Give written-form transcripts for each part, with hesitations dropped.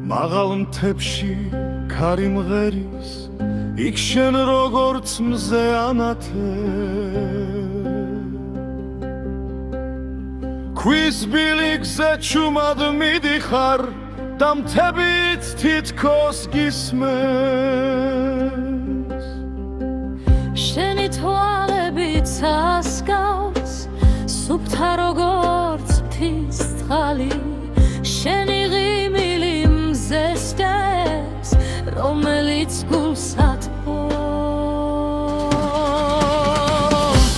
მაღალ მთებში ქარი მღერის იქ შენ როგორც მზე ანათე ქვის ბილიგზე ჩუმად მიდიხარ და მთებით თითქოს გისმენს შენი თვალებით ასკავს სუფთა როგორც მთის წყალი შენი ღიმილი მზესტებს რომელიც გულს ათბობს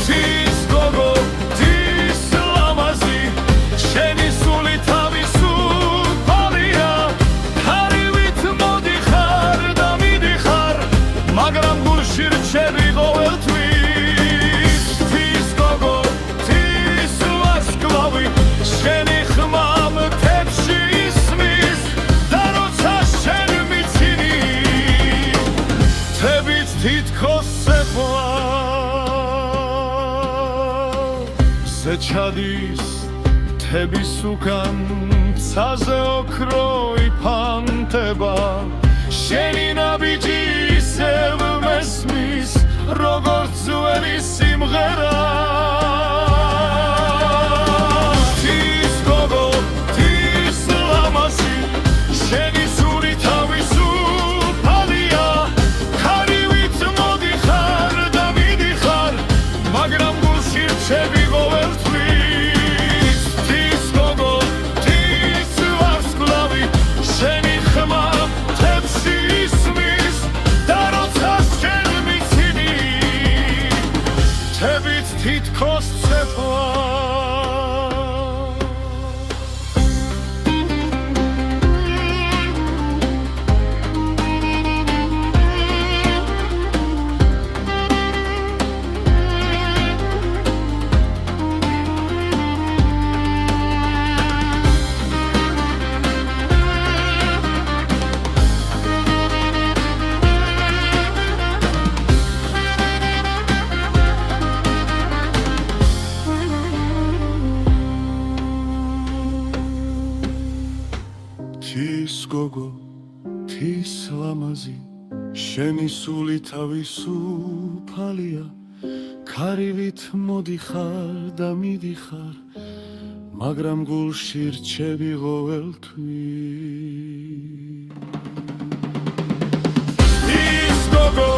თის გოგო თის ლამაზი შენი სული თავისუფალია ხარივით მოდიხარ და მიდიხარ მაგრამ გულში რჩები ყოველთვის თის გოგო თის ვარსკვლავი შენი ხმა მთებში ისმის და როცა შენ მიცინი თებით თითქოს ეყვა ზე ჩადის მთების უკან ცაზე ოქრო იფანტება შენი ნაბიჯი ისევ მესმის როგორც ძველი სიმღერა თის გოგო თის ლამაზი შენი სული თავისუფალია ხარივით მოდიხარ და მიდიხარ მაგრამ გულში რჩები ყოველთვის თის გოგო თის ვარსკვლავი შენი ხმა მთებში ისმის და როცა შენ მიცინი თებით თითქოს ცეკვა თის გოგო თის ლამაზი შენი სული თავისუფალია ხარივით მოდიხარ და მიდიხარ მაგრამ გულში რჩები ყოველთვის თის გოგო